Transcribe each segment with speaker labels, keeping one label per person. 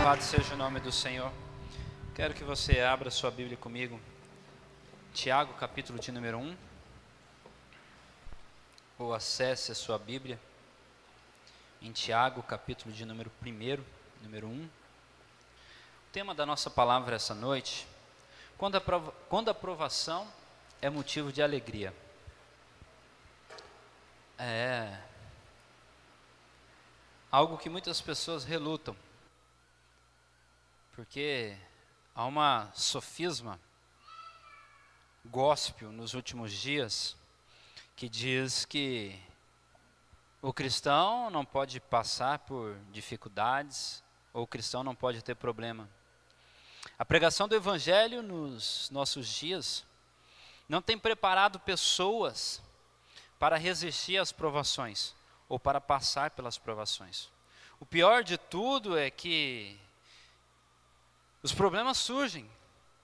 Speaker 1: Louvado seja o nome do Senhor. Quero que você abra sua Bíblia comigo. Tiago, capítulo de número 1. Ou acesse a sua Bíblia em Tiago, capítulo de número 1, número 1. O tema da nossa palavra essa noite: quando a provação é motivo de alegria. É algo que muitas pessoas relutam, porque há uma sofisma gospel nos últimos dias que diz que o cristão não pode passar por dificuldades, ou o cristão não pode ter problema. A pregação do evangelho nos nossos dias não tem preparado pessoas para resistir às provações, ou para passar pelas provações. O pior de tudo é que os problemas surgem,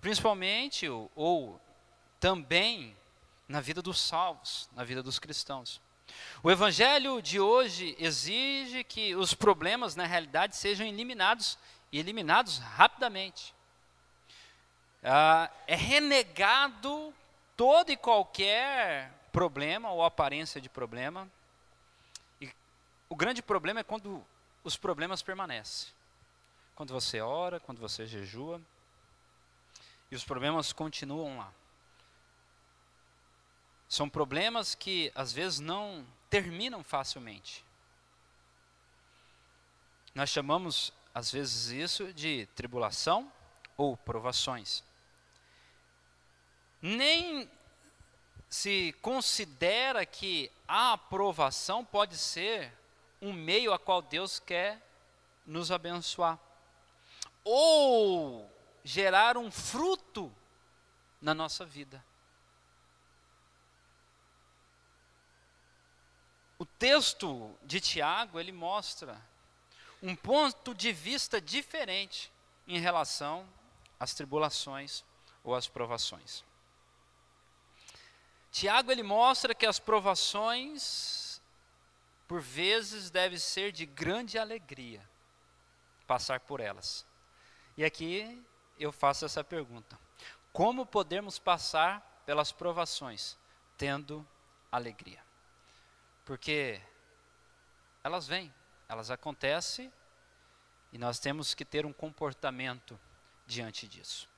Speaker 1: principalmente ou também na vida dos salvos, na vida dos cristãos. O evangelho de hoje exige que os problemas, na realidade, sejam eliminados rapidamente. É renegado todo e qualquer problema ou aparência de problema. E o grande problema é quando os problemas permanecem. Quando você ora, quando você jejua, e os problemas continuam lá. São problemas que às vezes não terminam facilmente. Nós chamamos às vezes isso de tribulação ou provações. Nem se considera que a aprovação pode ser um meio a qual Deus quer nos abençoar, ou gerar um fruto na nossa vida. O texto de Tiago, ele mostra um ponto de vista diferente em relação às tribulações ou às provações. Tiago, ele mostra que as provações, por vezes, devem ser de grande alegria passar por elas. E aqui eu faço essa pergunta: como podemos passar pelas provações tendo alegria? Porque elas vêm, elas acontecem, e nós temos que ter um comportamento diante disso.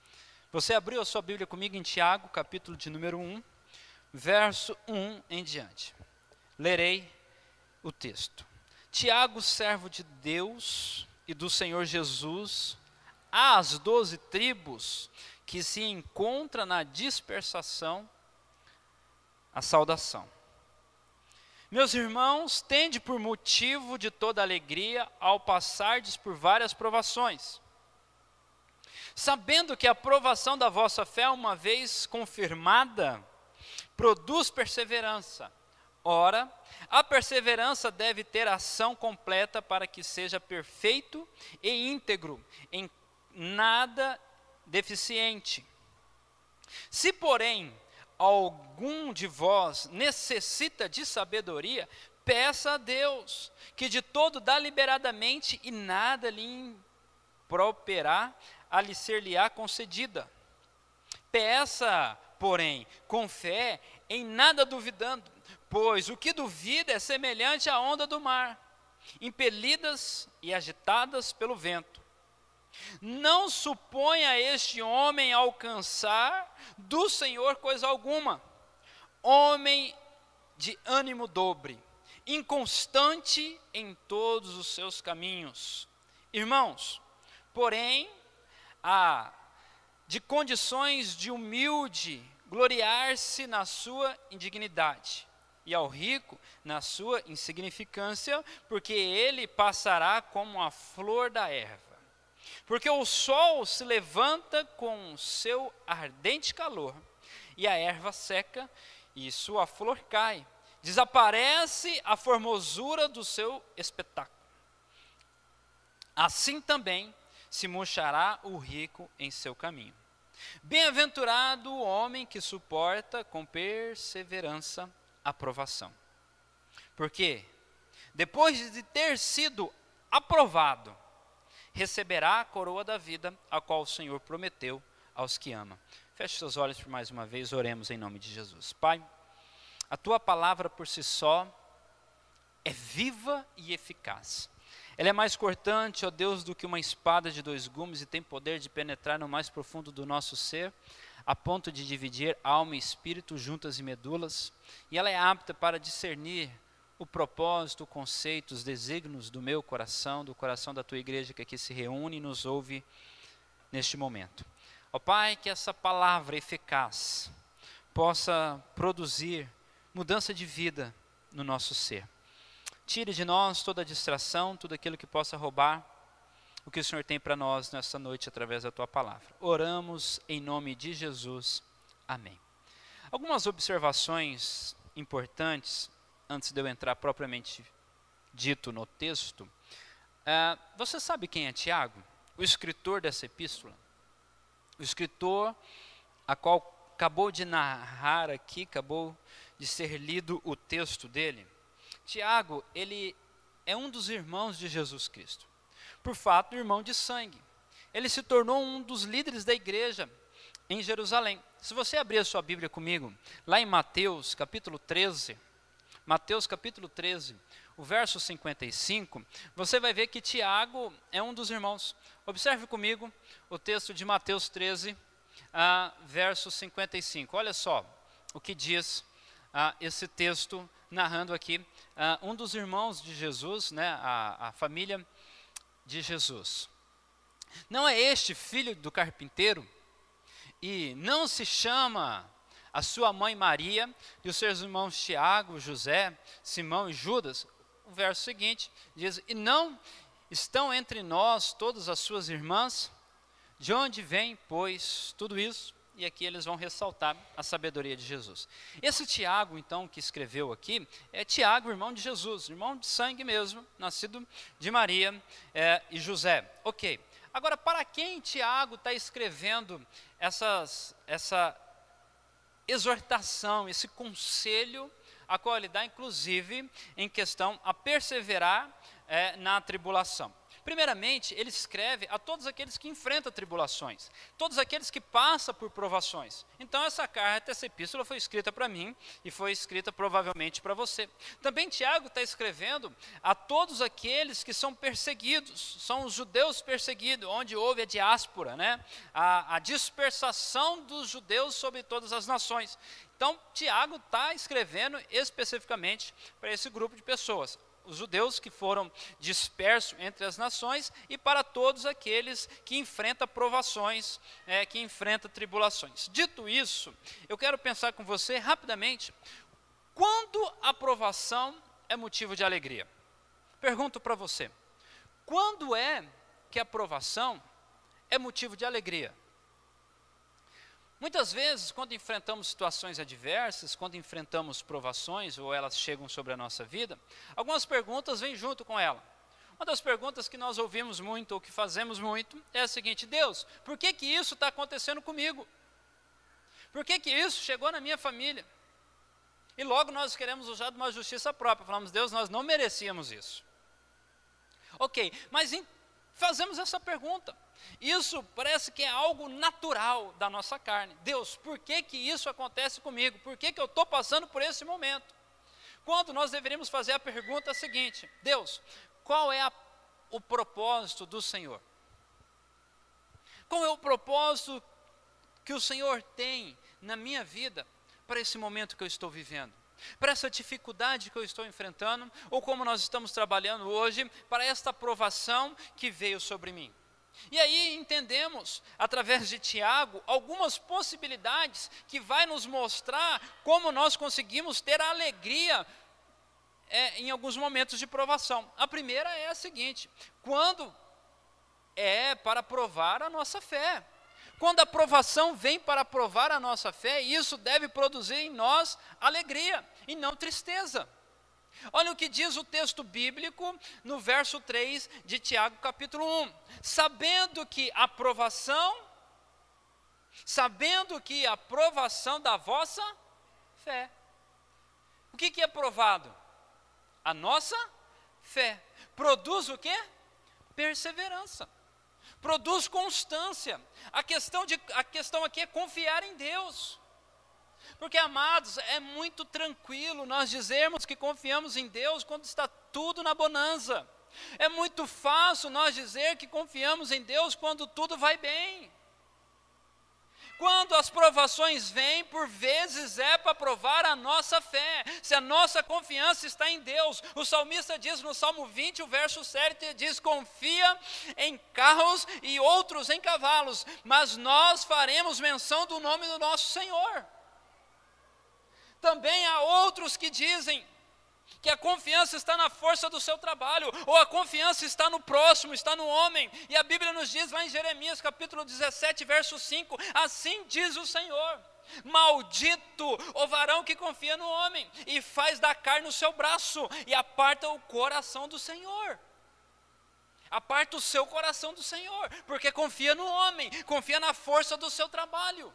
Speaker 1: Você abriu a sua Bíblia comigo em Tiago, capítulo de número 1, verso 1 em diante. Lerei o texto. Tiago, servo de Deus e do Senhor Jesus, às 12 tribos que se encontram na dispersação, a saudação. Meus irmãos, tende por motivo de toda alegria ao passardes por várias provações, sabendo que a provação da vossa fé, uma vez confirmada, produz perseverança. Ora, a perseverança deve ter ação completa para que seja perfeito e íntegro, em nada deficiente. Se, porém, algum de vós necessita de sabedoria, peça a Deus, que de todo dá liberadamente, e nada lhe improperá a lhe ser-lhe-á concedida. Peça, porém, com fé, em nada duvidando, pois o que duvida é semelhante à onda do mar, impelidas e agitadas pelo vento. Não suponha este homem alcançar do Senhor coisa alguma. Homem de ânimo dobre, inconstante em todos os seus caminhos. Irmãos, porém, há de condições de humilde gloriar-se na sua indignidade, e ao rico na sua insignificância, porque ele passará como a flor da erva. Porque o sol se levanta com seu ardente calor, e a erva seca, e sua flor cai. Desaparece a formosura do seu espetáculo. Assim também se murchará o rico em seu caminho. Bem-aventurado o homem que suporta com perseverança a provação. Porque, depois de ter sido aprovado, receberá a coroa da vida, a qual o Senhor prometeu aos que amam. Feche seus olhos por mais uma vez, oremos em nome de Jesus. Pai, a tua palavra por si só é viva e eficaz. Ela é mais cortante, ó Deus, do que uma espada de dois gumes e tem poder de penetrar no mais profundo do nosso ser, a ponto de dividir alma e espírito, juntas e medulas. E ela é apta para discernir o propósito, o conceito, os desígnios do meu coração, do coração da tua igreja que aqui se reúne e nos ouve neste momento. Ó Pai, que essa palavra eficaz possa produzir mudança de vida no nosso ser. Tire de nós toda a distração, tudo aquilo que possa roubar o que o Senhor tem para nós nessa noite através da tua palavra. Oramos em nome de Jesus. Amém. Algumas observações importantes antes de eu entrar propriamente dito no texto. Você sabe quem é Tiago? O escritor dessa epístola. O escritor a qual acabou de narrar aqui, acabou de ser lido o texto dele. Tiago, ele é um dos irmãos de Jesus Cristo. Por fato, irmão de sangue. Ele se tornou um dos líderes da igreja em Jerusalém. Se você abrir a sua Bíblia comigo, lá em Mateus capítulo 13, o verso 55, você vai ver que Tiago é um dos irmãos. Observe comigo o texto de Mateus 13, verso 55. Olha só o que diz esse texto narrando aqui um dos irmãos de Jesus, né, a família de Jesus. Não é este filho do carpinteiro? E não se chama a sua mãe Maria e os seus irmãos Tiago, José, Simão e Judas? O verso seguinte diz: e não estão entre nós todas as suas irmãs? De onde vem, pois, tudo isso? E aqui eles vão ressaltar a sabedoria de Jesus. Esse Tiago, então, que escreveu aqui, é Tiago, irmão de Jesus, irmão de sangue mesmo, nascido de Maria e José. Ok. Agora, para quem Tiago está escrevendo essa exortação, esse conselho, a qual ele dá, inclusive, em questão a perseverar na tribulação? Primeiramente, ele escreve a todos aqueles que enfrentam tribulações, todos aqueles que passam por provações. Então essa carta, essa epístola foi escrita para mim e foi escrita provavelmente para você. Também Tiago está escrevendo a todos aqueles que são perseguidos, são os judeus perseguidos, onde houve a diáspora, né? A dispersação dos judeus sobre todas as nações. Então Tiago está escrevendo especificamente para esse grupo de pessoas. Os judeus que foram dispersos entre as nações e para todos aqueles que enfrentam provações, que enfrentam tribulações. Dito isso, eu quero pensar com você rapidamente, quando a provação é motivo de alegria? Pergunto para você, quando é que a provação é motivo de alegria? Muitas vezes, quando enfrentamos situações adversas, quando enfrentamos provações ou elas chegam sobre a nossa vida, algumas perguntas vêm junto com ela. Uma das perguntas que nós ouvimos muito ou que fazemos muito é a seguinte: Deus, por que que isso está acontecendo comigo? Por que que isso chegou na minha família? E logo nós queremos usar de uma justiça própria. Falamos: Deus, nós não merecíamos isso. Ok, mas fazemos essa pergunta. Isso parece que é algo natural da nossa carne. Deus, por que que isso acontece comigo? Por que que eu estou passando por esse momento? Quando nós deveríamos fazer a pergunta seguinte: Deus, qual é o propósito do Senhor? Qual é o propósito que o Senhor tem na minha vida para esse momento que eu estou vivendo? Para essa dificuldade que eu estou enfrentando, ou como nós estamos trabalhando hoje, para esta provação que veio sobre mim. E aí entendemos, através de Tiago, algumas possibilidades que vai nos mostrar como nós conseguimos ter a alegria em alguns momentos de provação. A primeira é a seguinte: quando é para provar a nossa fé. Quando a provação vem para provar a nossa fé, isso deve produzir em nós alegria e não tristeza. Olha o que diz o texto bíblico no verso 3 de Tiago capítulo 1. Sabendo que a provação da vossa fé. O que é provado? A nossa fé. Produz o quê? Perseverança. Produz constância. A questão aqui é confiar em Deus. Porque, amados, é muito tranquilo nós dizermos que confiamos em Deus quando está tudo na bonança. É muito fácil nós dizer que confiamos em Deus quando tudo vai bem. Quando as provações vêm, por vezes é para provar a nossa fé, se a nossa confiança está em Deus. O salmista diz no Salmo 20, o verso 7, diz: confia em carros e outros em cavalos, mas nós faremos menção do nome do nosso Senhor. Também há outros que dizem que a confiança está na força do seu trabalho, ou a confiança está no próximo, está no homem. E a Bíblia nos diz lá em Jeremias capítulo 17, verso 5, assim diz o Senhor: maldito o varão que confia no homem, e faz da carne o seu braço, e aparta o coração do Senhor. Aparta o seu coração do Senhor, porque confia no homem, confia na força do seu trabalho.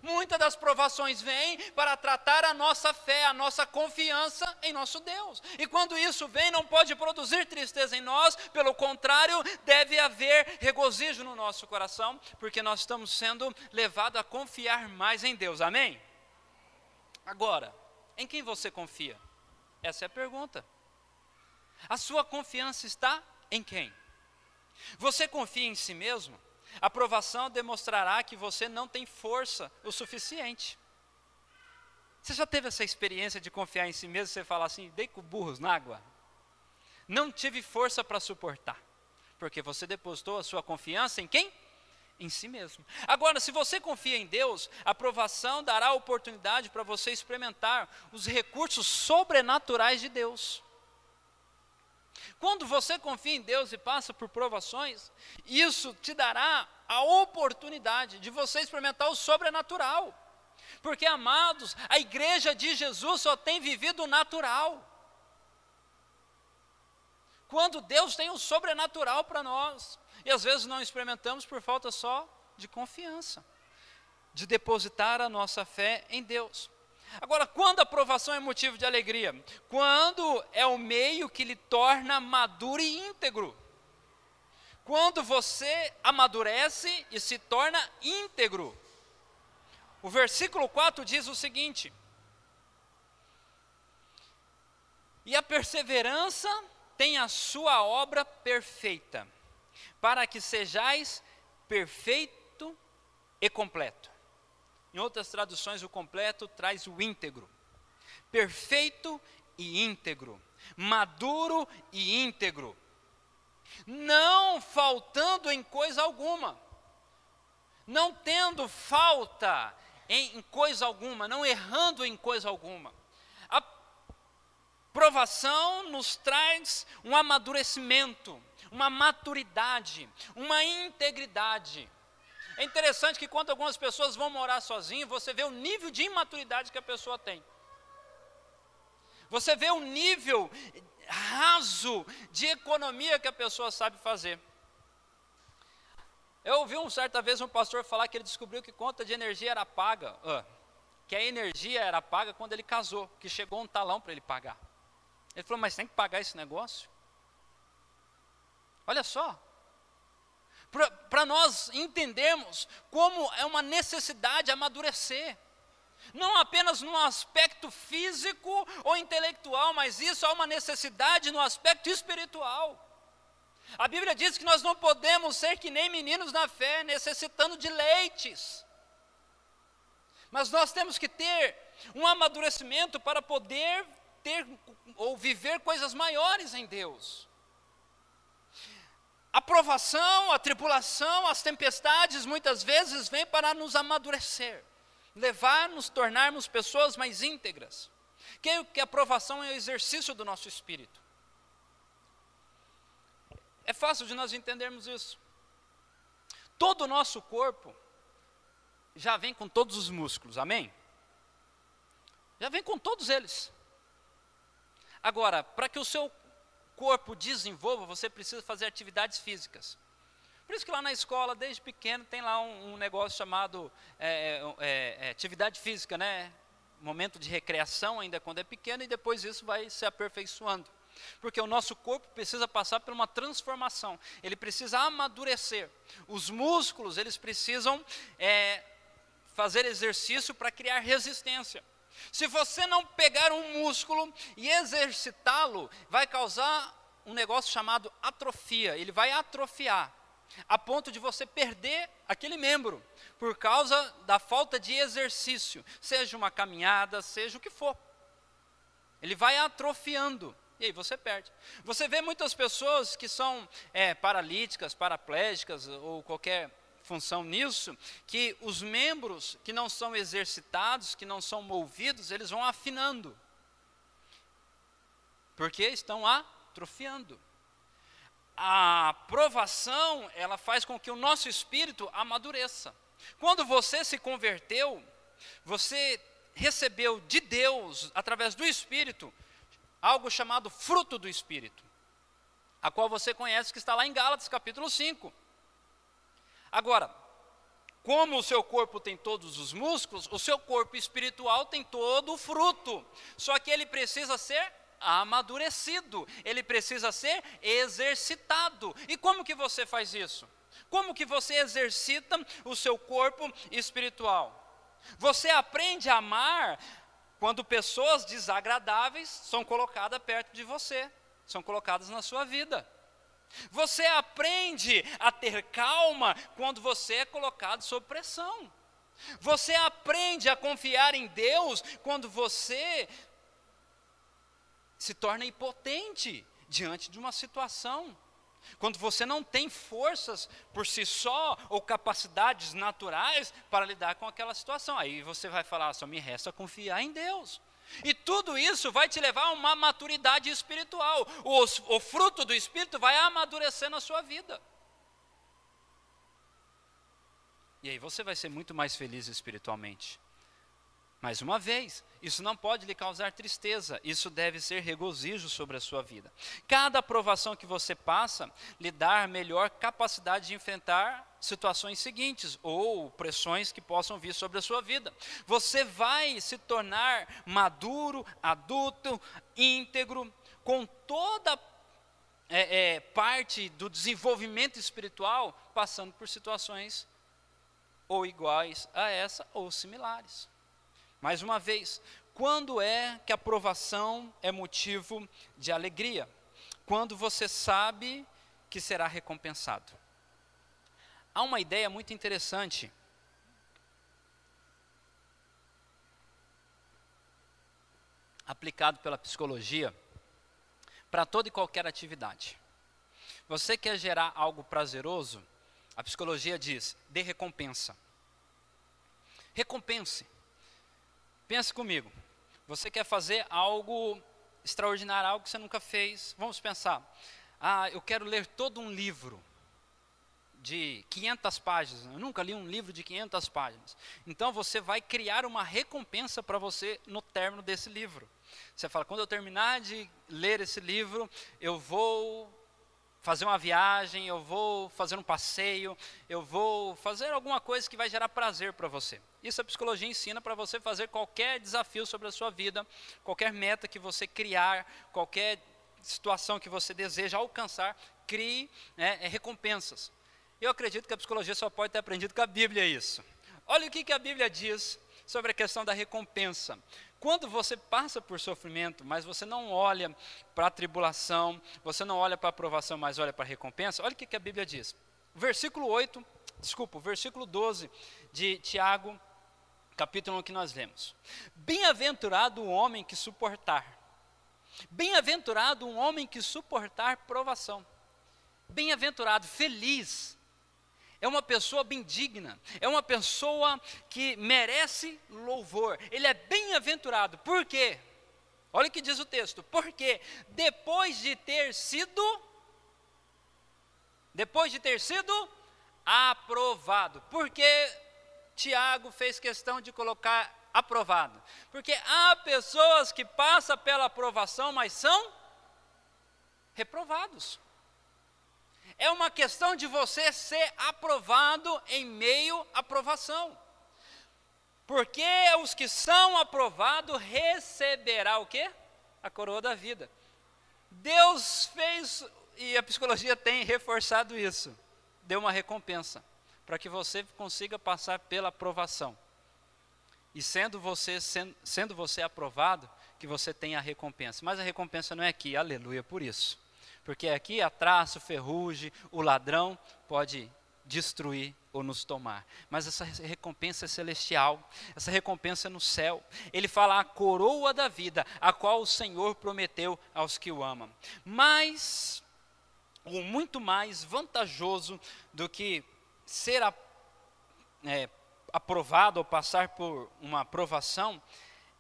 Speaker 1: Muitas das provações vêm para tratar a nossa fé, a nossa confiança em nosso Deus. E quando isso vem, não pode produzir tristeza em nós, pelo contrário, deve haver regozijo no nosso coração, porque nós estamos sendo levados a confiar mais em Deus, amém? Agora, em quem você confia? Essa é a pergunta. A sua confiança está em quem? Você confia em si mesmo? A provação demonstrará que você não tem força o suficiente. Você já teve essa experiência de confiar em si mesmo? Você fala assim: dei com burros na água, não tive força para suportar, porque você depositou a sua confiança em quem? Em si mesmo. Agora, se você confia em Deus, a provação dará oportunidade para você experimentar os recursos sobrenaturais de Deus. Quando você confia em Deus e passa por provações, isso te dará a oportunidade de você experimentar o sobrenatural. Porque, amados, a igreja de Jesus só tem vivido o natural. Quando Deus tem o sobrenatural para nós, e às vezes não experimentamos por falta só de confiança, de depositar a nossa fé em Deus. Agora, quando a provação é motivo de alegria? Quando é o meio que lhe torna maduro e íntegro. Quando você amadurece e se torna íntegro. O versículo 4 diz o seguinte: e a perseverança tem a sua obra perfeita, para que sejais perfeito e completo. Em outras traduções, o completo traz o íntegro. Perfeito e íntegro. Maduro e íntegro. Não faltando em coisa alguma. Não tendo falta em coisa alguma. Não errando em coisa alguma. A provação nos traz um amadurecimento, uma maturidade, uma integridade. É interessante que quando algumas pessoas vão morar sozinhas, você vê o nível de imaturidade que a pessoa tem. Você vê o nível raso de economia que a pessoa sabe fazer. Eu ouvi certa vez um pastor falar que ele descobriu que conta de energia era paga, que a energia era paga quando ele casou, que chegou um talão para ele pagar. Ele falou: mas tem que pagar esse negócio? Olha só. Para nós entendermos como é uma necessidade amadurecer. Não apenas no aspecto físico ou intelectual, mas isso é uma necessidade no aspecto espiritual. A Bíblia diz que nós não podemos ser que nem meninos na fé, necessitando de leites. Mas nós temos que ter um amadurecimento para poder ter ou viver coisas maiores em Deus. A provação, a tribulação, as tempestades muitas vezes vêm para nos amadurecer, levar-nos, tornarmos pessoas mais íntegras. Creio que a provação é o exercício do nosso espírito. É fácil de nós entendermos isso. Todo o nosso corpo já vem com todos os músculos, amém? Já vem com todos eles. Agora, para que o seu corpo desenvolva, você precisa fazer atividades físicas. Por isso que lá na escola, desde pequeno, tem lá um negócio chamado atividade física, né? Momento de recreação ainda quando é pequeno, e depois isso vai se aperfeiçoando. Porque o nosso corpo precisa passar por uma transformação, ele precisa amadurecer. Os músculos, eles precisam fazer exercício para criar resistência. Se você não pegar um músculo e exercitá-lo, vai causar um negócio chamado atrofia, ele vai atrofiar, a ponto de você perder aquele membro, por causa da falta de exercício, seja uma caminhada, seja o que for. Ele vai atrofiando, e aí você perde. Você vê muitas pessoas que são paralíticas, paraplégicas, ou qualquer função nisso, que os membros que não são exercitados, que não são movidos, eles vão afinando, porque estão atrofiando. A provação, ela faz com que o nosso espírito amadureça. Quando você se converteu, você recebeu de Deus, através do Espírito, algo chamado fruto do Espírito, a qual você conhece, que está lá em Gálatas capítulo 5. Agora, como o seu corpo tem todos os músculos, o seu corpo espiritual tem todo o fruto, só que ele precisa ser amadurecido, ele precisa ser exercitado. E como que você faz isso? Como que você exercita o seu corpo espiritual? Você aprende a amar quando pessoas desagradáveis são colocadas perto de você, são colocadas na sua vida. Você aprende a ter calma quando você é colocado sob pressão. Você aprende a confiar em Deus quando você se torna impotente diante de uma situação. Quando você não tem forças por si só, ou capacidades naturais para lidar com aquela situação. Aí você vai falar, só me resta confiar em Deus. E tudo isso vai te levar a uma maturidade espiritual. O fruto do Espírito vai amadurecer na sua vida. E aí você vai ser muito mais feliz espiritualmente. Mais uma vez, isso não pode lhe causar tristeza, isso deve ser regozijo sobre a sua vida. Cada aprovação que você passa, lhe dá melhor capacidade de enfrentar situações seguintes, ou pressões que possam vir sobre a sua vida. Você vai se tornar maduro, adulto, íntegro, com toda parte do desenvolvimento espiritual, passando por situações ou iguais a essa, ou similares. Mais uma vez, quando é que a provação é motivo de alegria? Quando você sabe que será recompensado. Há uma ideia muito interessante. Aplicado pela psicologia, para toda e qualquer atividade. Você quer gerar algo prazeroso? A psicologia diz, dê recompensa. Recompense. Pense comigo, você quer fazer algo extraordinário, algo que você nunca fez. Vamos pensar, eu quero ler todo um livro de 500 páginas, eu nunca li um livro de 500 páginas. Então você vai criar uma recompensa para você no término desse livro. Você fala, quando eu terminar de ler esse livro, eu vou fazer uma viagem, eu vou fazer um passeio, eu vou fazer alguma coisa que vai gerar prazer para você. Isso a psicologia ensina para você fazer qualquer desafio sobre a sua vida, qualquer meta que você criar, qualquer situação que você deseja alcançar, crie recompensas. Eu acredito que a psicologia só pode ter aprendido com a Bíblia isso. Olha o que a Bíblia diz sobre a questão da recompensa. Quando você passa por sofrimento, mas você não olha para a tribulação, você não olha para a aprovação, mas olha para a recompensa, olha o que a Bíblia diz. Versículo 12 de Tiago, capítulo 1 que nós lemos. Bem-aventurado o homem que suportar. Bem-aventurado um homem que suportar provação. Bem-aventurado, feliz. É uma pessoa bem digna, é uma pessoa que merece louvor. Ele é bem-aventurado. Por quê? Olha o que diz o texto. Porque depois de ter sido aprovado. Por que Tiago fez questão de colocar aprovado? Porque há pessoas que passam pela aprovação, mas são reprovados. É uma questão de você ser aprovado em meio à aprovação. Porque os que são aprovados receberá o quê? A coroa da vida. Deus fez, e a psicologia tem reforçado isso, deu uma recompensa, para que você consiga passar pela aprovação. E sendo você aprovado, que você tenha a recompensa. Mas a recompensa não é aqui, aleluia por isso. Porque aqui a traço, ferrugem, o ladrão pode destruir ou nos tomar. Mas essa recompensa é celestial, essa recompensa é no céu. Ele fala a coroa da vida, a qual o Senhor prometeu aos que o amam. Mas, ou muito mais vantajoso do que ser aprovado ou passar por uma aprovação,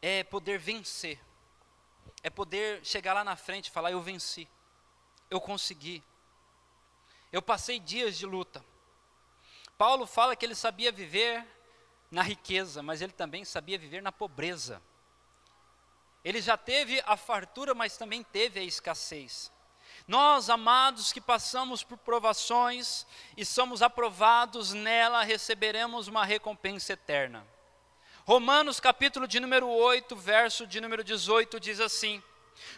Speaker 1: é poder vencer. É poder chegar lá na frente e falar, eu venci, eu consegui, eu passei dias de luta. Paulo fala que ele sabia viver na riqueza, mas ele também sabia viver na pobreza. Ele já teve a fartura, mas também teve a escassez. Nós, amados, que passamos por provações e somos aprovados nela, receberemos uma recompensa eterna. Romanos capítulo de número 8, verso de número 18 diz assim: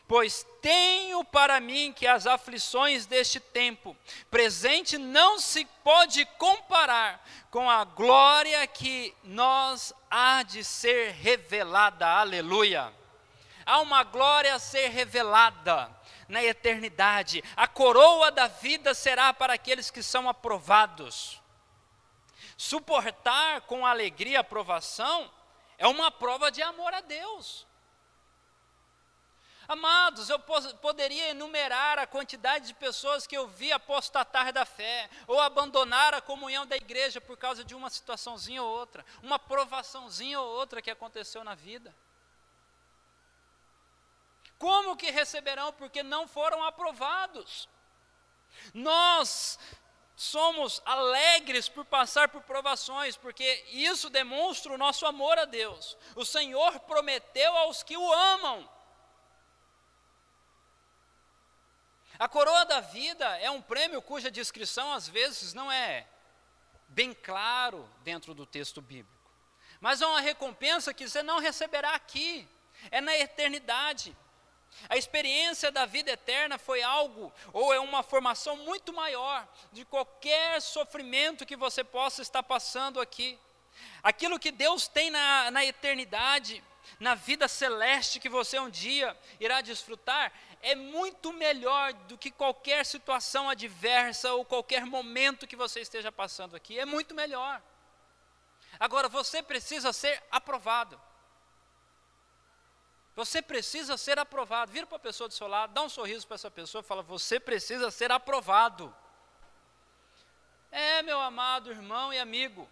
Speaker 1: pois tenho para mim que as aflições deste tempo presente não se pode comparar com a glória que nos há de ser revelada, aleluia. Há uma glória a ser revelada na eternidade, a coroa da vida será para aqueles que são aprovados. Suportar com alegria a provação é uma prova de amor a Deus. Amados, eu poderia enumerar a quantidade de pessoas que eu vi apostatar da fé, ou abandonar a comunhão da igreja por causa de uma situaçãozinha ou outra, uma provaçãozinha ou outra que aconteceu na vida. Como que receberão? Porque não foram aprovados. Nós somos alegres por passar por provações, porque isso demonstra o nosso amor a Deus. O Senhor prometeu aos que o amam. A coroa da vida é um prêmio cuja descrição às vezes não é bem claro dentro do texto bíblico. Mas é uma recompensa que você não receberá aqui, é na eternidade. A experiência da vida eterna foi algo, ou é uma formação muito maior de qualquer sofrimento que você possa estar passando aqui. Aquilo que Deus tem na eternidade, na vida celeste que você um dia irá desfrutar, é muito melhor do que qualquer situação adversa ou qualquer momento que você esteja passando aqui. É muito melhor. Agora, você precisa ser aprovado. Você precisa ser aprovado. Vira para a pessoa do seu lado, dá um sorriso para essa pessoa e fala, você precisa ser aprovado. Meu amado irmão e amigo.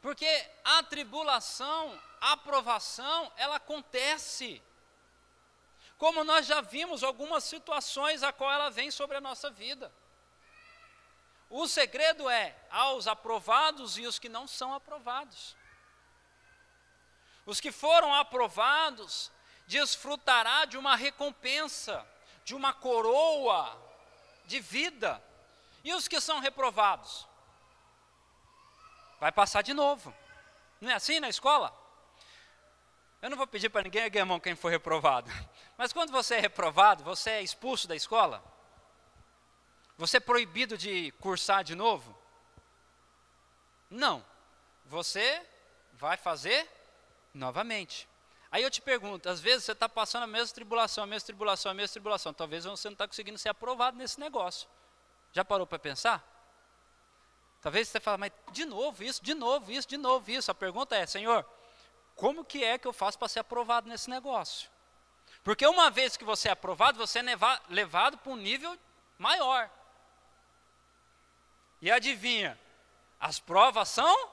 Speaker 1: Porque a tribulação, a aprovação, ela acontece. Como nós já vimos algumas situações a qual ela vem sobre a nossa vida. O segredo é aos aprovados e os que não são aprovados. Os que foram aprovados desfrutará de uma recompensa, de uma coroa de vida. E os que são reprovados? Vai passar de novo. Não é assim na escola? Eu não vou pedir para ninguém erguer a mão quem for reprovado. Mas quando você é reprovado, você é expulso da escola? Você é proibido de cursar de novo? Não. Você vai fazer novamente. Aí eu te pergunto, às vezes você está passando a mesma tribulação, talvez você não está conseguindo ser aprovado nesse negócio. Já parou para pensar? Talvez você fale, mas de novo isso, de novo isso, de novo isso. A pergunta é, Senhor, como que é que eu faço para ser aprovado nesse negócio? Porque uma vez que você é aprovado, você é levado para um nível maior. E adivinha, as provas são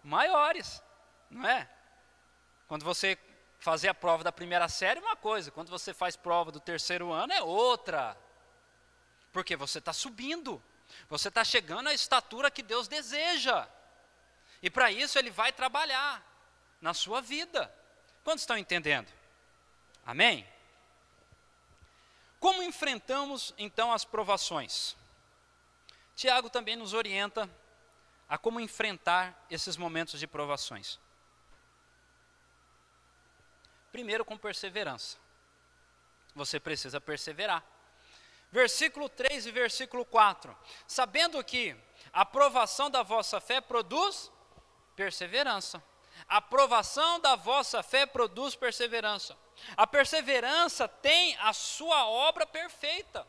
Speaker 1: maiores, não é? Quando você fazer a prova da primeira série é uma coisa, quando você faz prova do terceiro ano é outra. Porque você está subindo, você está chegando à estatura que Deus deseja. E para isso Ele vai trabalhar na sua vida. Quantos estão entendendo? Amém? Como enfrentamos então as provações? Tiago também nos orienta a como enfrentar esses momentos de provações. Primeiro, com perseverança. Você precisa perseverar. Versículo 3 e versículo 4. Sabendo que a aprovação da vossa fé produz perseverança. A aprovação da vossa fé produz perseverança. A perseverança tem a sua obra perfeita.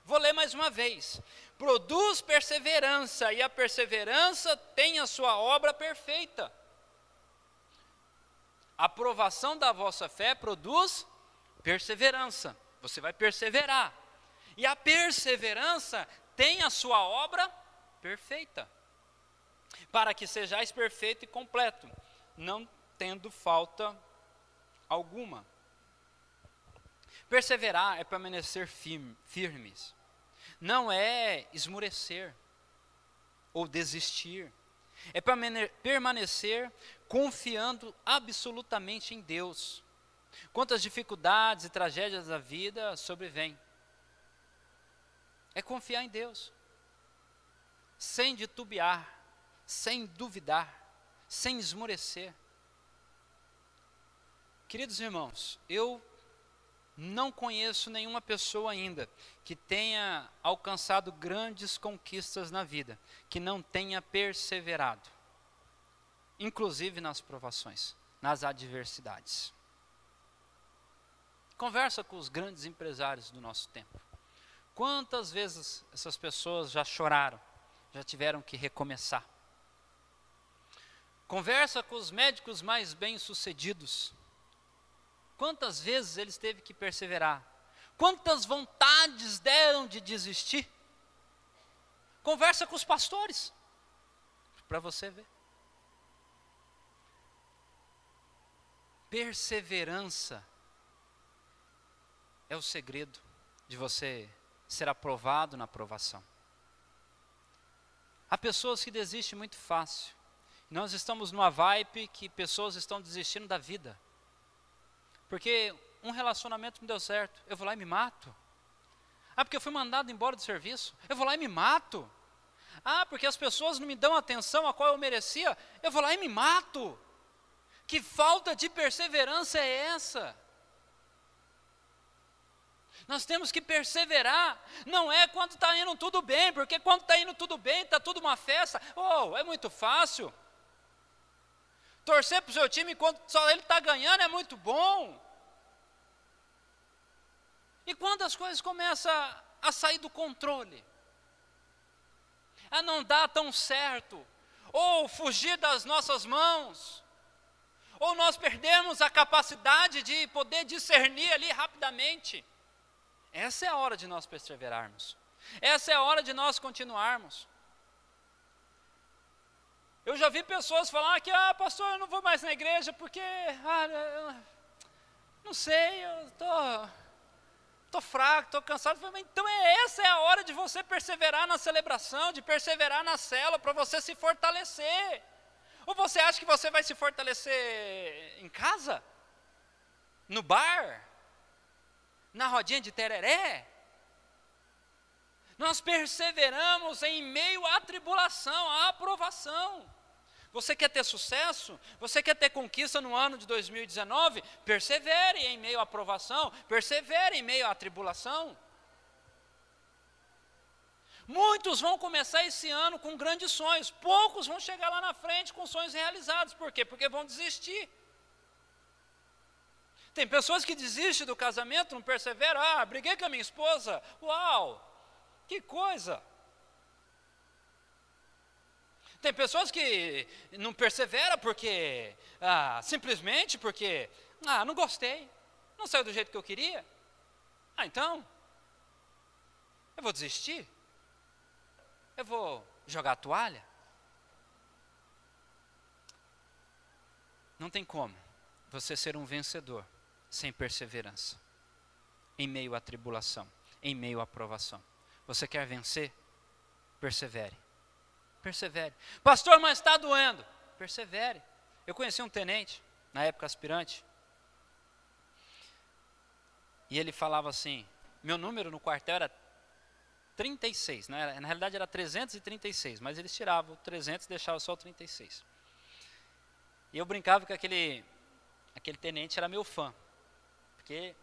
Speaker 1: Vou ler mais uma vez. Produz perseverança, e a perseverança tem a sua obra perfeita. A aprovação da vossa fé produz perseverança. Você vai perseverar. E a perseverança tem a sua obra perfeita, para que sejais perfeito e completo, não tendo falta alguma. Perseverar é permanecer firmes, não é esmorecer ou desistir, é permanecer confiando absolutamente em Deus. Quantas dificuldades e tragédias da vida sobrevêm, é confiar em Deus, sem titubear, sem duvidar, sem esmorecer. Queridos irmãos, eu não conheço nenhuma pessoa ainda que tenha alcançado grandes conquistas na vida, que não tenha perseverado, inclusive nas provações, nas adversidades. Conversa com os grandes empresários do nosso tempo. Quantas vezes essas pessoas já choraram, já tiveram que recomeçar? Conversa com os médicos mais bem-sucedidos. Quantas vezes eles teve que perseverar? Quantas vontades deram de desistir? Conversa com os pastores, para você ver. Perseverança é o segredo de você ser aprovado na aprovação. Há pessoas que desistem muito fácil. Nós estamos numa vibe que pessoas estão desistindo da vida. Porque um relacionamento não deu certo, eu vou lá e me mato. Ah, porque eu fui mandado embora do serviço, eu vou lá e me mato. Ah, porque as pessoas não me dão a atenção a qual eu merecia, eu vou lá e me mato. Que falta de perseverança é essa? Nós temos que perseverar, não é quando está indo tudo bem, porque quando está indo tudo bem, está tudo uma festa, é muito fácil. Torcer para o seu time quando só ele está ganhando é muito bom. E quando as coisas começam a sair do controle, a não dar tão certo, ou fugir das nossas mãos, ou nós perdemos a capacidade de poder discernir ali rapidamente, essa é a hora de nós perseverarmos. Essa é a hora de nós continuarmos. Eu já vi pessoas falar que, pastor, eu não vou mais na igreja porque, não sei, eu estou fraco, estou cansado. Então essa é a hora de você perseverar na celebração, de perseverar na célula, para você se fortalecer. Ou você acha que você vai se fortalecer em casa? No bar? Na rodinha de tereré? Nós perseveramos em meio à tribulação, à aprovação. Você quer ter sucesso? Você quer ter conquista no ano de 2019? Persevere em meio à aprovação, persevere em meio à tribulação. Muitos vão começar esse ano com grandes sonhos, poucos vão chegar lá na frente com sonhos realizados. Por quê? Porque vão desistir. Tem pessoas que desistem do casamento, não perseveram. Briguei com a minha esposa. Uau, que coisa. Tem pessoas que não perseveram porque, simplesmente porque, não gostei, não saiu do jeito que eu queria. Então, eu vou desistir? Eu vou jogar a toalha? Não tem como você ser um vencedor sem perseverança, em meio à tribulação, em meio à provação. Você quer vencer? Persevere. Persevere. Pastor, mas está doendo. Persevere. Eu conheci um tenente, na época aspirante, e ele falava assim, meu número no quartel era 36, né? Na realidade era 336, mas eles tiravam o 300 e deixavam só o 36. E eu brincava que aquele tenente era meu fã, porque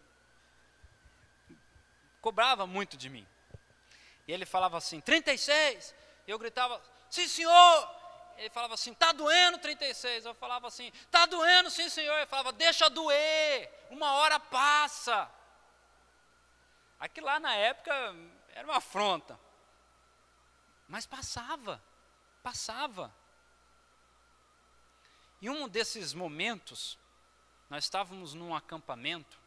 Speaker 1: cobrava muito de mim. E ele falava assim, 36. Eu gritava, sim senhor. Ele falava assim, tá doendo 36. Eu falava assim, tá doendo sim senhor. Ele falava, deixa doer, uma hora passa. Aquilo lá na época era uma afronta. Mas passava. E um desses momentos, nós estávamos num acampamento,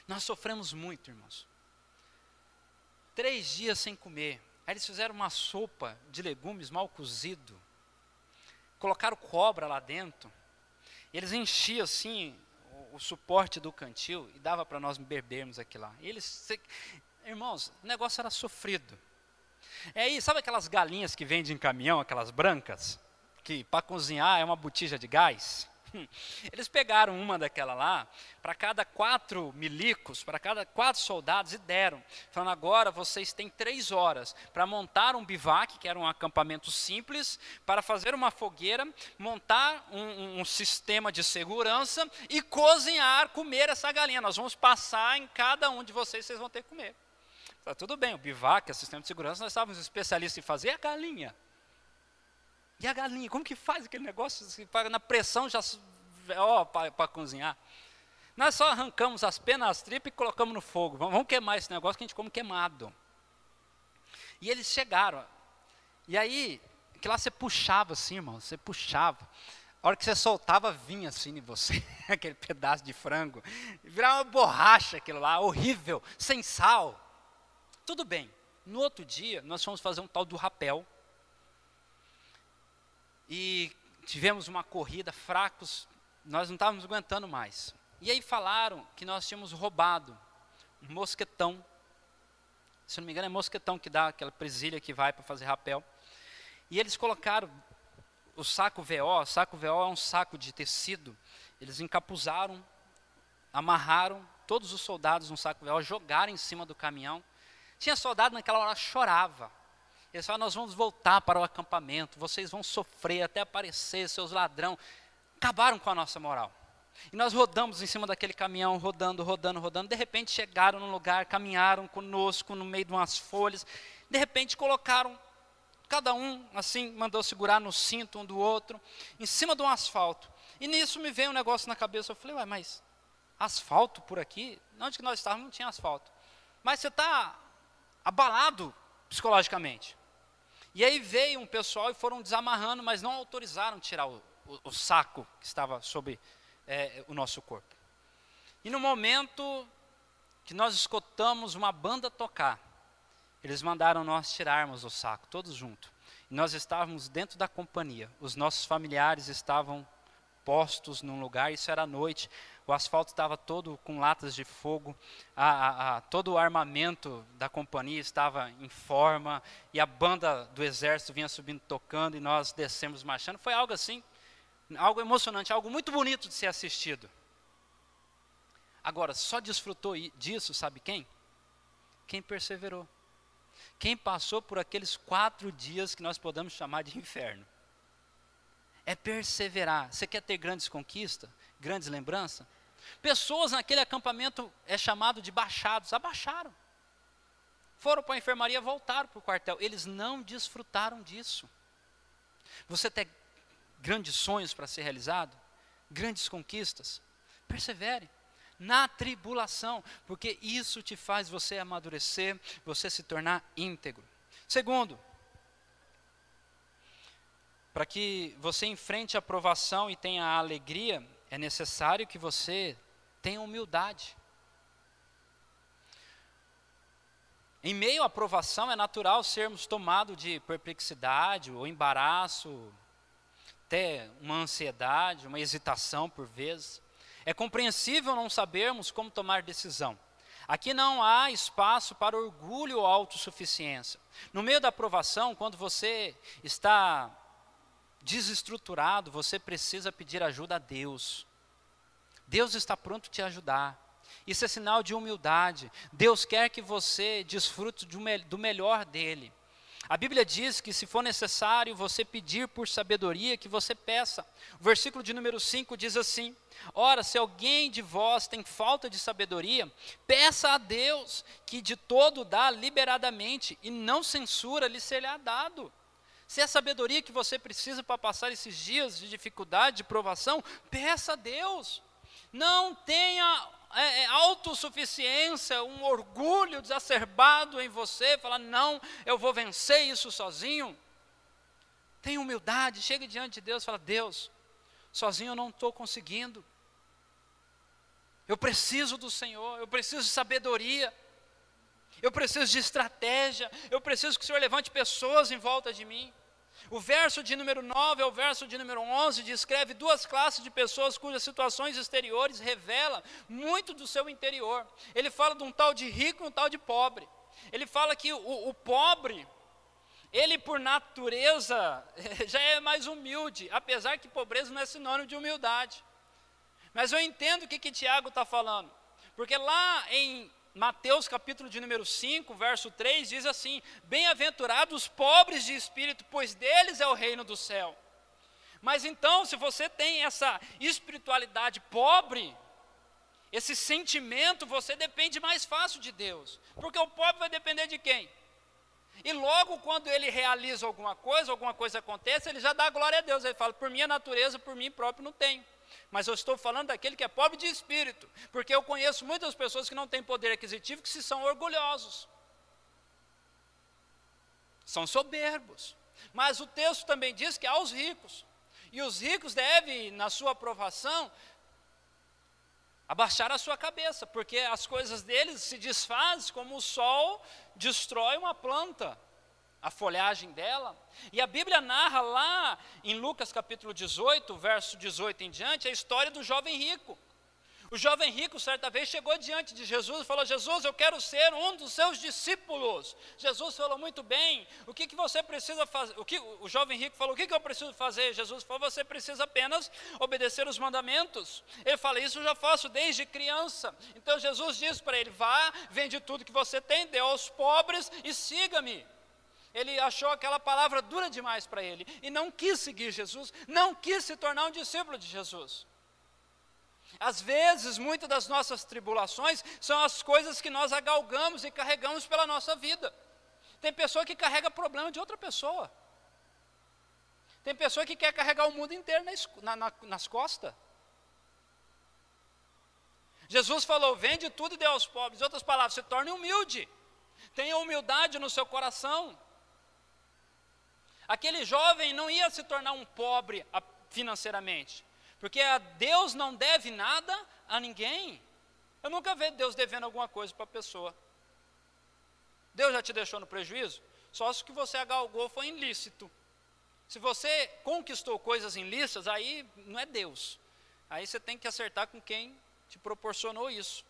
Speaker 1: nós sofremos muito, irmãos. 3 dias sem comer. Aí eles fizeram uma sopa de legumes mal cozido, colocaram cobra lá dentro, e eles enchiam assim o suporte do cantil e dava para nós bebermos aquilo lá. E irmãos, o negócio era sofrido. É aí, sabe aquelas galinhas que vendem em caminhão, aquelas brancas, que para cozinhar é uma botija de gás? Eles pegaram uma daquela lá, para cada 4 milicos, para cada 4 soldados, e deram, falando, agora vocês têm 3 horas para montar um bivac, que era um acampamento simples, para fazer uma fogueira, montar um sistema de segurança e cozinhar, comer essa galinha. Nós vamos passar em cada um de vocês vão ter que comer. Falei, tudo bem, o bivac, o sistema de segurança, nós estávamos especialistas em fazer a galinha. E a galinha, como que faz aquele negócio? Na pressão já, para cozinhar. Nós só arrancamos as penas, as tripas e colocamos no fogo. Vamos queimar esse negócio que a gente come queimado. E eles chegaram. E aí, que lá você puxava assim, irmão, você puxava. A hora que você soltava, vinha assim em você, aquele pedaço de frango. Virava uma borracha aquilo lá, horrível, sem sal. Tudo bem. No outro dia, nós fomos fazer um tal do rapel. E tivemos uma corrida, fracos, nós não estávamos aguentando mais. E aí falaram que nós tínhamos roubado um mosquetão. Se não me engano é mosquetão que dá aquela presilha que vai para fazer rapel. E eles colocaram o saco VO é um saco de tecido. Eles encapuzaram, amarraram todos os soldados no saco VO, jogaram em cima do caminhão. Tinha soldado naquela hora chorava. Eles falaram, nós vamos voltar para o acampamento, vocês vão sofrer até aparecer, seus ladrão. Acabaram com a nossa moral. E nós rodamos em cima daquele caminhão, rodando. De repente chegaram num lugar, caminharam conosco no meio de umas folhas. De repente colocaram, cada um assim, mandou segurar no cinto um do outro, em cima de um asfalto. E nisso me veio um negócio na cabeça, eu falei, ué, mas asfalto por aqui? Onde que nós estávamos não tinha asfalto. Mas você está abalado psicologicamente. E aí veio um pessoal e foram desamarrando, mas não autorizaram tirar o saco que estava sobre o nosso corpo. E no momento que nós escutamos uma banda tocar, eles mandaram nós tirarmos o saco, todos juntos. E nós estávamos dentro da companhia, os nossos familiares estavam postos num lugar, isso era à noite, o asfalto estava todo com latas de fogo, todo o armamento da companhia estava em forma, e a banda do exército vinha subindo tocando, e nós descemos marchando. Foi algo assim, algo emocionante, algo muito bonito de ser assistido. Agora, só desfrutou disso, sabe quem? Quem perseverou. Quem passou por aqueles 4 dias que nós podemos chamar de inferno. É perseverar. Você quer ter grandes conquistas? Grandes lembranças? Pessoas naquele acampamento é chamado de baixados, abaixaram. Foram para a enfermaria, voltaram para o quartel. Eles não desfrutaram disso. Você tem grandes sonhos para ser realizado? Grandes conquistas? Persevere na tribulação, porque isso te faz você amadurecer, você se tornar íntegro. Segundo, para que você enfrente a provação e tenha a alegria, é necessário que você tenha humildade. Em meio à provação é natural sermos tomados de perplexidade ou embaraço, até uma ansiedade, uma hesitação por vezes. É compreensível não sabermos como tomar decisão. Aqui não há espaço para orgulho ou autossuficiência. No meio da provação, quando você está desestruturado, você precisa pedir ajuda a Deus. Deus está pronto a te ajudar. Isso é sinal de humildade. Deus quer que você desfrute do melhor dele. A Bíblia diz que se for necessário você pedir por sabedoria, que você peça. O versículo de número 5 diz assim: ora, se alguém de vós tem falta de sabedoria, peça a Deus, que de todo dá liberadamente, e não censura, lhe será dado. Se é sabedoria que você precisa para passar esses dias de dificuldade, de provação, peça a Deus. Não tenha autossuficiência, um orgulho exacerbado em você, falar, não, eu vou vencer isso sozinho. Tenha humildade, chegue diante de Deus e fala, Deus, sozinho eu não estou conseguindo. Eu preciso do Senhor, eu preciso de sabedoria, eu preciso de estratégia, eu preciso que o Senhor levante pessoas em volta de mim. O verso de número 9 ao verso de número 11 descreve duas classes de pessoas cujas situações exteriores revelam muito do seu interior. Ele fala de um tal de rico e um tal de pobre. Ele fala que o pobre, ele por natureza já é mais humilde, apesar que pobreza não é sinônimo de humildade. Mas eu entendo o que Tiago está falando, porque lá em Mateus capítulo de número 5, verso 3, diz assim, bem-aventurados os pobres de espírito, pois deles é o reino do céu. Mas então, se você tem essa espiritualidade pobre, esse sentimento, você depende mais fácil de Deus, porque o pobre vai depender de quem? E logo quando ele realiza alguma coisa acontece, ele já dá glória a Deus, ele fala, por minha natureza, por mim próprio não tenho. Mas eu estou falando daquele que é pobre de espírito, porque eu conheço muitas pessoas que não têm poder aquisitivo, que se são orgulhosos, são soberbos. Mas o texto também diz que há os ricos, e os ricos devem, na sua aprovação, abaixar a sua cabeça, porque as coisas deles se desfazem como o sol destrói uma planta, a folhagem dela. E a Bíblia narra lá em Lucas capítulo 18, verso 18 em diante, a história do jovem rico. O jovem rico certa vez chegou diante de Jesus e falou, Jesus, eu quero ser um dos seus discípulos. Jesus falou, muito bem, o que você precisa fazer? O jovem rico falou, o que eu preciso fazer? Jesus falou, você precisa apenas obedecer os mandamentos. Ele fala, isso eu já faço desde criança. Então Jesus diz para ele, vá, vende tudo que você tem, dê aos pobres e siga-me. Ele achou aquela palavra dura demais para ele, e não quis seguir Jesus, não quis se tornar um discípulo de Jesus. Às vezes, muitas das nossas tribulações são as coisas que nós agalgamos e carregamos pela nossa vida. Tem pessoa que carrega problema de outra pessoa. Tem pessoa que quer carregar o mundo inteiro nas costas. Jesus falou, vende tudo e dê aos pobres. Em outras palavras, se torne humilde. Tenha humildade no seu coração. Aquele jovem não ia se tornar um pobre financeiramente, porque Deus não deve nada a ninguém. Eu nunca vi Deus devendo alguma coisa para a pessoa. Deus já te deixou no prejuízo? Só se o que você agalgou foi ilícito. Se você conquistou coisas ilícitas, aí não é Deus. Aí você tem que acertar com quem te proporcionou isso.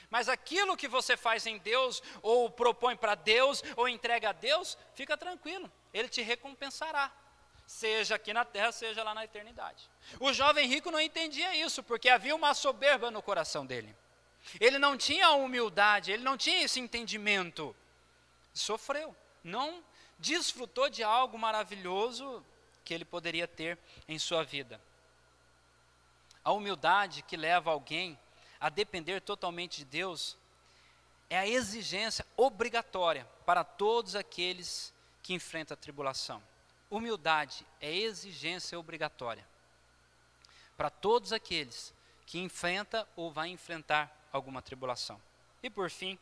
Speaker 1: Mas aquilo que você faz em Deus, ou propõe para Deus, ou entrega a Deus, fica tranquilo, Ele te recompensará, seja aqui na terra, seja lá na eternidade. O jovem rico não entendia isso, porque havia uma soberba no coração dele. Ele não tinha a humildade, ele não tinha esse entendimento. Sofreu, não desfrutou de algo maravilhoso que ele poderia ter em sua vida. A humildade que leva alguém a depender totalmente de Deus é a exigência obrigatória para todos aqueles que enfrentam a tribulação. Humildade é exigência obrigatória para todos aqueles que enfrentam ou vão enfrentar alguma tribulação. E por fim,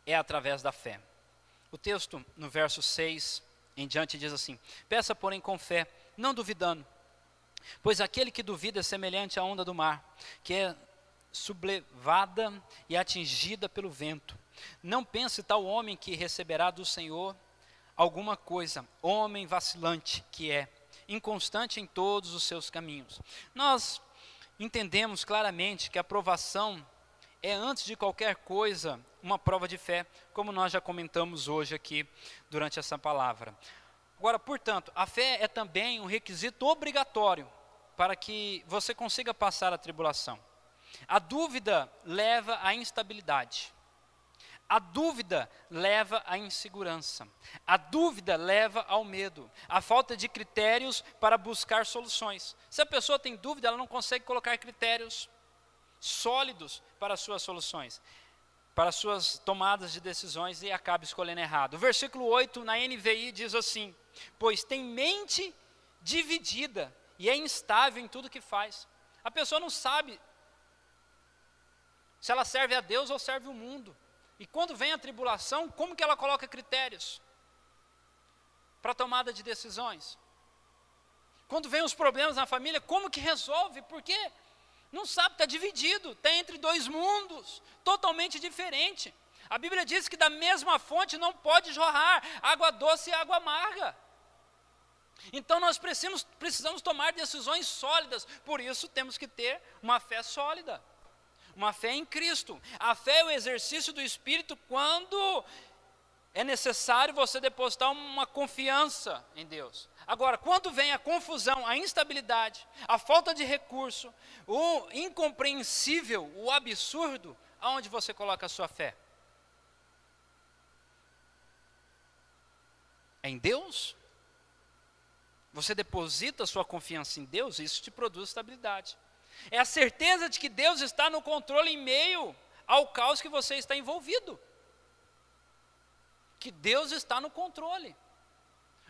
Speaker 1: é através da fé. O texto no verso 6 em diante diz assim, peça porém com fé, não duvidando, pois aquele que duvida é semelhante à onda do mar, que é sublevada e atingida pelo vento. Não pense tal homem que receberá do Senhor alguma coisa, homem vacilante que é, inconstante em todos os seus caminhos. Nós entendemos claramente que a provação é, antes de qualquer coisa, uma prova de fé, como nós já comentamos hoje aqui durante essa palavra. Agora, portanto, a fé é também um requisito obrigatório para que você consiga passar a tribulação. A dúvida leva à instabilidade. A dúvida leva à insegurança. A dúvida leva ao medo. A falta de critérios para buscar soluções. Se a pessoa tem dúvida, ela não consegue colocar critérios sólidos para as suas soluções, para as suas tomadas de decisões, e acaba escolhendo errado. O versículo 8 na NVI diz assim: pois tem mente dividida e é instável em tudo que faz. A pessoa não sabe se ela serve a Deus ou serve o mundo. E quando vem a tribulação, como que ela coloca critérios para tomada de decisões? Quando vem os problemas na família, como que resolve? Porque não sabe, está dividido, está entre dois mundos, totalmente diferente. A Bíblia diz que da mesma fonte não pode jorrar água doce e água amarga. Então nós precisamos tomar decisões sólidas, por isso temos que ter uma fé sólida. Uma fé em Cristo. A fé é o exercício do Espírito quando é necessário você depositar uma confiança em Deus. Agora, quando vem a confusão, a instabilidade, a falta de recurso, o incompreensível, o absurdo, aonde você coloca a sua fé? É em Deus? Você deposita a sua confiança em Deus, isso te produz estabilidade. É a certeza de que Deus está no controle em meio ao caos que você está envolvido. Que Deus está no controle.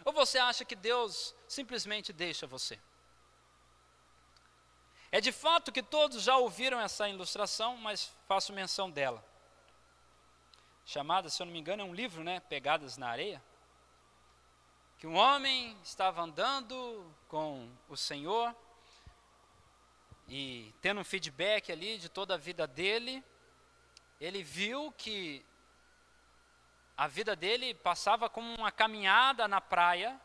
Speaker 1: Ou você acha que Deus simplesmente deixa você? É de fato que todos já ouviram essa ilustração, mas faço menção dela. Chamada, se eu não me engano, é um livro, né? Pegadas na Areia. Que um homem estava andando com o Senhor e tendo um feedback ali de toda a vida dele, ele viu que a vida dele passava como uma caminhada na praia,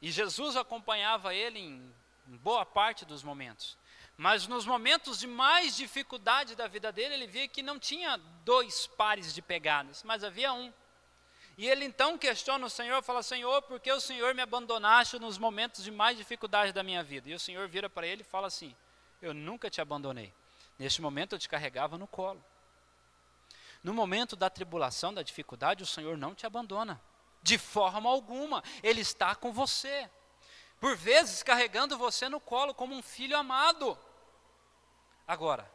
Speaker 1: e Jesus acompanhava ele em boa parte dos momentos. Mas nos momentos de mais dificuldade da vida dele, ele via que não tinha 2 pares de pegadas, mas havia um. E ele então questiona o Senhor, fala: Senhor, por que o Senhor me abandonaste nos momentos de mais dificuldade da minha vida? E o Senhor vira para ele e fala assim: eu nunca te abandonei. Neste momento eu te carregava no colo. No momento da tribulação, da dificuldade, o Senhor não te abandona. De forma alguma. Ele está com você. Por vezes carregando você no colo como um filho amado. Agora,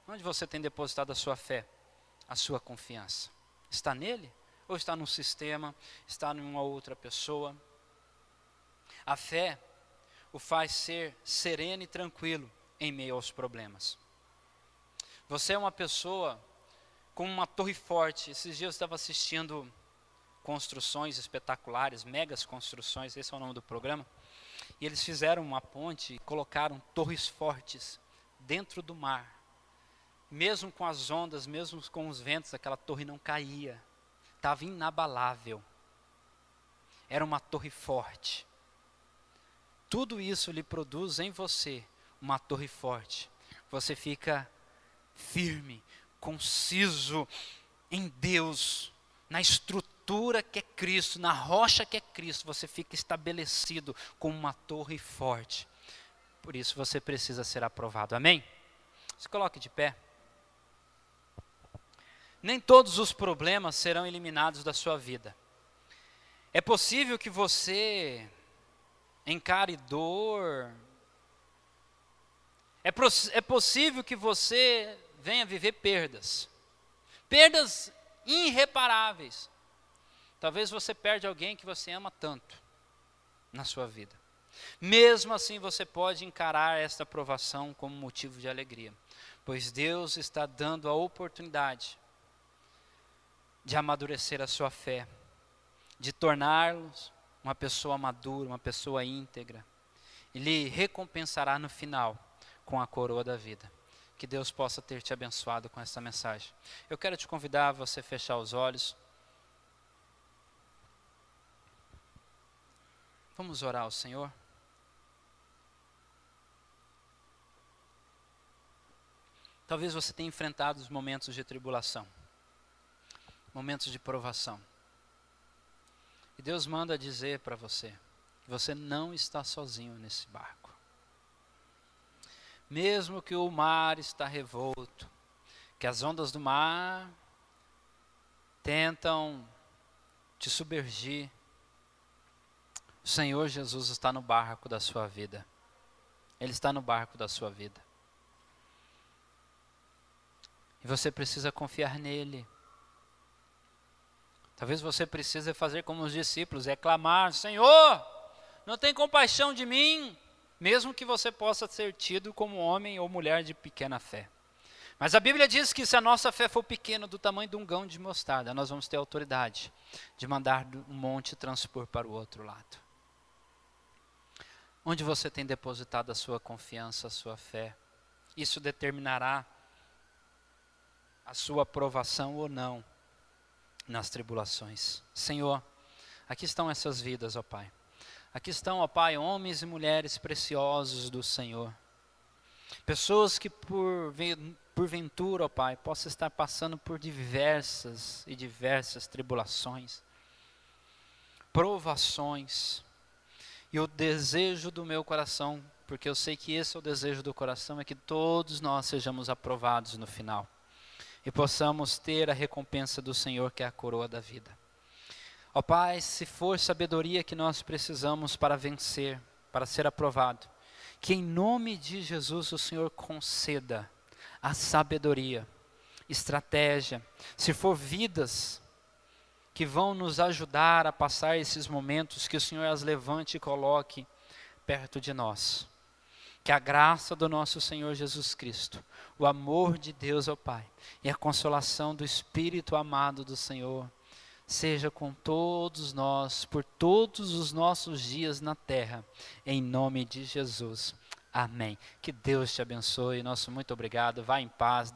Speaker 1: onde você tem depositado a sua fé, a sua confiança? Está nele? Ou está num sistema, está em uma outra pessoa? A fé o faz ser sereno e tranquilo em meio aos problemas. Você é uma pessoa com uma torre forte. Esses dias eu estava assistindo construções espetaculares, megas construções, esse é o nome do programa. E eles fizeram uma ponte e colocaram torres fortes dentro do mar. Mesmo com as ondas, mesmo com os ventos, aquela torre não caía. Estava inabalável. Era uma torre forte. Tudo isso lhe produz em você uma torre forte. Você fica firme, conciso em Deus, na estrutura que é Cristo, na rocha que é Cristo. Você fica estabelecido como uma torre forte. Por isso você precisa ser aprovado. Amém? Se coloque de pé. Nem todos os problemas serão eliminados da sua vida. É possível que você encare dor. É possível que você venha viver perdas. Perdas irreparáveis. Talvez você perde alguém que você ama tanto na sua vida. Mesmo assim você pode encarar esta provação como motivo de alegria. Pois Deus está dando a oportunidade de amadurecer a sua fé, de torná-los uma pessoa madura, uma pessoa íntegra. Ele recompensará no final com a coroa da vida. Que Deus possa ter te abençoado com essa mensagem. Eu quero te convidar a você fechar os olhos. Vamos orar ao Senhor. Talvez você tenha enfrentado os momentos de tribulação, momentos de provação. E Deus manda dizer para você que você não está sozinho nesse barco. Mesmo que o mar está revolto, que as ondas do mar tentam te submergir, o Senhor Jesus está no barco da sua vida. Ele está no barco da sua vida. E você precisa confiar nele. Talvez você precise fazer como os discípulos, é clamar: Senhor, não tem compaixão de mim, mesmo que você possa ser tido como homem ou mulher de pequena fé. Mas a Bíblia diz que se a nossa fé for pequena, do tamanho de um grão de mostarda, nós vamos ter autoridade de mandar um monte transpor para o outro lado. Onde você tem depositado a sua confiança, a sua fé? Isso determinará a sua aprovação ou não nas tribulações. Senhor, aqui estão essas vidas, ó Pai. Aqui estão, ó Pai, homens e mulheres preciosos do Senhor. Pessoas que porventura, ó Pai, possam estar passando por diversas tribulações, provações. E o desejo do meu coração, porque eu sei que esse é o desejo do coração, é que todos nós sejamos aprovados no final. E possamos ter a recompensa do Senhor, que é a coroa da vida. Ó Pai, se for sabedoria que nós precisamos para vencer, para ser aprovado, que em nome de Jesus o Senhor conceda a sabedoria, estratégia. Se for vidas que vão nos ajudar a passar esses momentos, que o Senhor as levante e coloque perto de nós. Que a graça do nosso Senhor Jesus Cristo, o amor de Deus, ó Pai, e a consolação do Espírito amado do Senhor, seja com todos nós, por todos os nossos dias na terra, em nome de Jesus. Amém. Que Deus te abençoe. Nosso muito obrigado. Vá em paz.